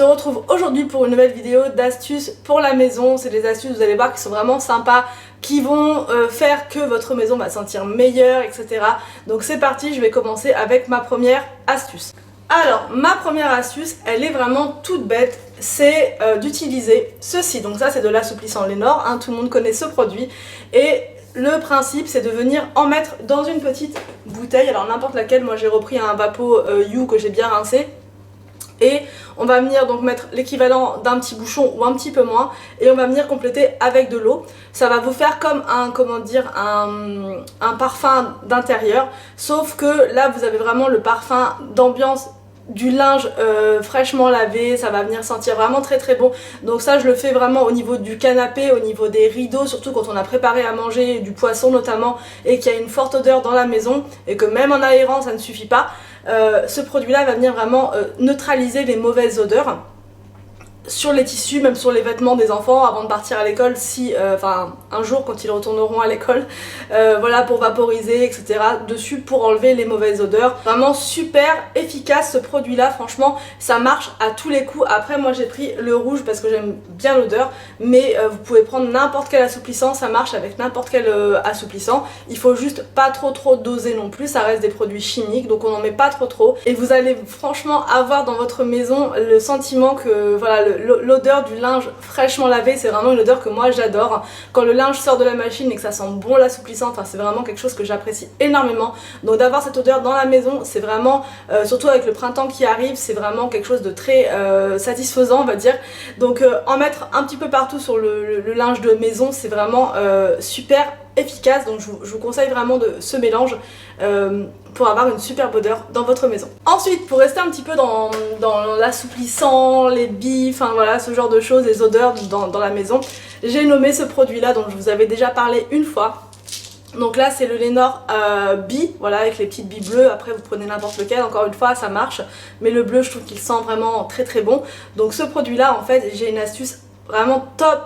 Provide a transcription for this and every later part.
se retrouve aujourd'hui pour une nouvelle vidéo d'astuces pour la maison. C'est des astuces, vous allez voir, qui sont vraiment sympas, qui vont faire que votre maison va se sentir meilleure, etc. Donc c'est parti, je vais commencer avec ma première astuce. Alors, ma première astuce, elle est vraiment toute bête, c'est d'utiliser ceci. Donc ça, c'est de l'assouplissant Lénore, hein, tout le monde connaît ce produit. Et le principe, c'est de venir en mettre dans une petite bouteille, alors n'importe laquelle. Moi j'ai repris un Vapo You que j'ai bien rincé. Et on va venir donc mettre l'équivalent d'un petit bouchon ou un petit peu moins, et on va venir compléter avec de l'eau. Ça va vous faire comme un, un parfum d'intérieur, sauf que là vous avez vraiment le parfum d'ambiance du linge fraîchement lavé. Ça va venir sentir vraiment très très bon. Donc ça, je le fais vraiment au niveau du canapé, au niveau des rideaux, surtout quand on a préparé à manger du poisson notamment, et qu'il y a une forte odeur dans la maison, et que même en aérant ça ne suffit pas. Ce produit là va venir vraiment neutraliser les mauvaises odeurs sur les tissus, même sur les vêtements des enfants avant de partir à l'école, si, un jour quand ils retourneront à l'école, voilà, pour vaporiser, etc. dessus, pour enlever les mauvaises odeurs. Vraiment super efficace ce produit là, franchement ça marche à tous les coups. Après moi j'ai pris le rouge parce que j'aime bien l'odeur, mais vous pouvez prendre n'importe quel assouplissant, ça marche avec n'importe quel assouplissant. Il faut juste pas trop doser non plus, ça reste des produits chimiques, donc on n'en met pas trop, et vous allez franchement avoir dans votre maison le sentiment que voilà, l'odeur du linge fraîchement lavé, c'est vraiment une odeur que moi j'adore. Quand le linge sort de la machine et que ça sent bon l'assouplissant, enfin c'est vraiment quelque chose que j'apprécie énormément. Donc d'avoir cette odeur dans la maison, c'est vraiment, surtout avec le printemps qui arrive, c'est vraiment quelque chose de très satisfaisant, on va dire. Donc en mettre un petit peu partout sur le linge de maison, c'est vraiment super efficace. Donc je vous conseille vraiment de ce mélange pour avoir une superbe odeur dans votre maison. Ensuite, pour rester un petit peu dans l'assouplissant, les billes, enfin voilà, ce genre de choses, les odeurs dans la maison, j'ai nommé ce produit là dont je vous avais déjà parlé une fois. Donc là c'est le Lénore Bee, voilà, avec les petites billes bleues. Après vous prenez n'importe lequel, encore une fois ça marche, mais le bleu je trouve qu'il sent vraiment très bon. Donc ce produit là, en fait, j'ai une astuce vraiment top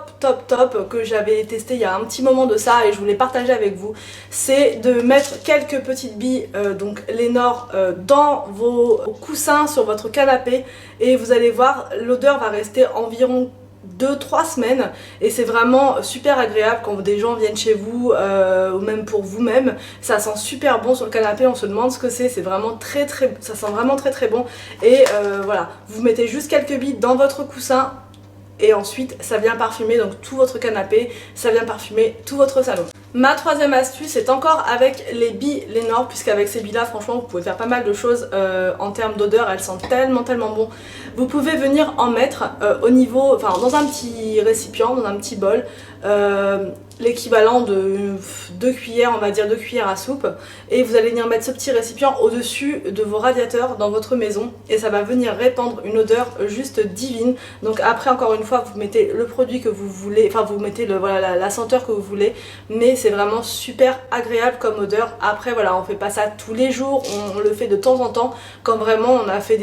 que j'avais testé il y a un petit moment de ça et je voulais partager avec vous. C'est de mettre quelques petites billes, donc Lénore, dans vos coussins sur votre canapé, et vous allez voir, l'odeur va rester environ 2-3 semaines, et c'est vraiment super agréable quand des gens viennent chez vous, ou même pour vous-même. Ça sent super bon sur le canapé, on se demande ce que c'est vraiment ça sent vraiment très bon. Et voilà, vous mettez juste quelques billes dans votre coussin, et ensuite ça vient parfumer donc tout votre canapé, ça vient parfumer tout votre salon. Ma troisième astuce est encore avec les billes Lénore, puisqu'avec ces billes là franchement vous pouvez faire pas mal de choses en termes d'odeur. Elles sentent tellement bon. Vous pouvez venir en mettre au niveau, enfin dans un petit récipient, dans un petit bol, l'équivalent de 2 cuillères, on va dire 2 cuillères à soupe, et vous allez venir mettre ce petit récipient au dessus de vos radiateurs dans votre maison, et ça va venir répandre une odeur juste divine. Donc après, encore une fois, vous mettez le produit que vous voulez, enfin vous mettez voilà, la senteur que vous voulez, mais c'est vraiment super agréable comme odeur. Après voilà, on fait pas ça tous les jours, on le fait de temps en temps quand vraiment on a fait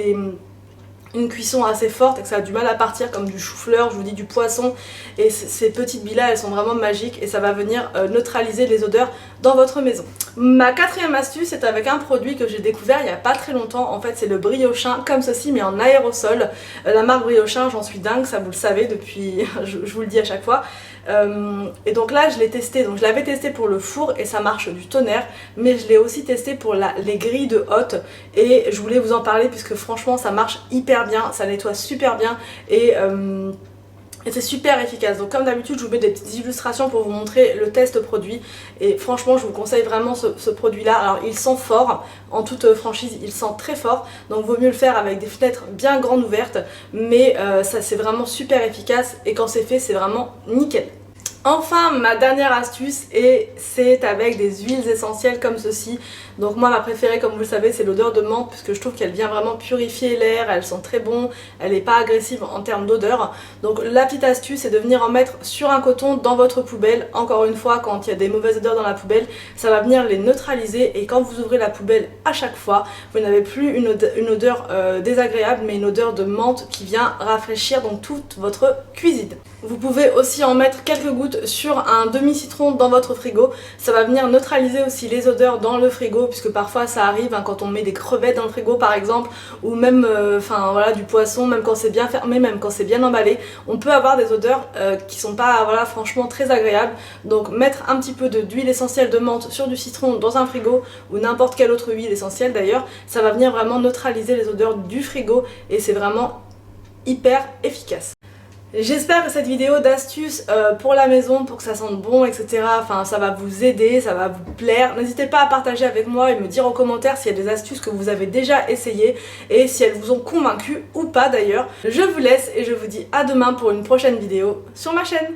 une cuisson assez forte et que ça a du mal à partir, comme du chou-fleur, je vous dis, du poisson, et ces petites billes là elles sont vraiment magiques, et ça va venir neutraliser les odeurs dans votre maison. Ma quatrième astuce est avec un produit que j'ai découvert il n'y a pas très longtemps. En fait c'est le Briochin comme ceci, mais en aérosol. La marque Briochin, j'en suis dingue, ça vous le savez depuis, je vous le dis à chaque fois. Et donc là je l'ai testé, donc je l'avais testé pour le four et ça marche du tonnerre, mais je l'ai aussi testé pour les grilles de hotte, et je voulais vous en parler puisque franchement ça marche hyper bien, ça nettoie super bien, et c'est super efficace. Donc comme d'habitude je vous mets des petites illustrations pour vous montrer le test produit, et franchement je vous conseille vraiment ce produit là. Alors il sent fort, en toute franchise il sent très fort, donc vaut mieux le faire avec des fenêtres bien grandes ouvertes, mais ça c'est vraiment super efficace, et quand c'est fait c'est vraiment nickel. Enfin, ma dernière astuce, et c'est avec des huiles essentielles comme ceci. Donc moi ma préférée, comme vous le savez, c'est l'odeur de menthe, puisque je trouve qu'elle vient vraiment purifier l'air, elle sent très bon, elle n'est pas agressive en termes d'odeur. Donc la petite astuce, c'est de venir en mettre sur un coton dans votre poubelle. Encore une fois, quand il y a des mauvaises odeurs dans la poubelle, ça va venir les neutraliser, et quand vous ouvrez la poubelle à chaque fois, vous n'avez plus une odeur désagréable, mais une odeur de menthe qui vient rafraîchir donc toute votre cuisine. Vous pouvez aussi en mettre quelques gouttes rajoute sur un demi-citron dans votre frigo, ça va venir neutraliser aussi les odeurs dans le frigo, puisque parfois ça arrive hein, quand on met des crevettes dans le frigo par exemple, ou même voilà, du poisson, même quand c'est bien fermé, même quand c'est bien emballé, on peut avoir des odeurs qui sont pas voilà, franchement très agréables. Donc mettre un petit peu d'huile essentielle de menthe sur du citron dans un frigo, ou n'importe quelle autre huile essentielle d'ailleurs, ça va venir vraiment neutraliser les odeurs du frigo et c'est vraiment hyper efficace. J'espère que cette vidéo d'astuces pour la maison, pour que ça sente bon, etc. Enfin, ça va vous aider, ça va vous plaire. N'hésitez pas à partager avec moi et me dire en commentaire s'il y a des astuces que vous avez déjà essayées et si elles vous ont convaincu ou pas d'ailleurs. Je vous laisse et je vous dis à demain pour une prochaine vidéo sur ma chaîne.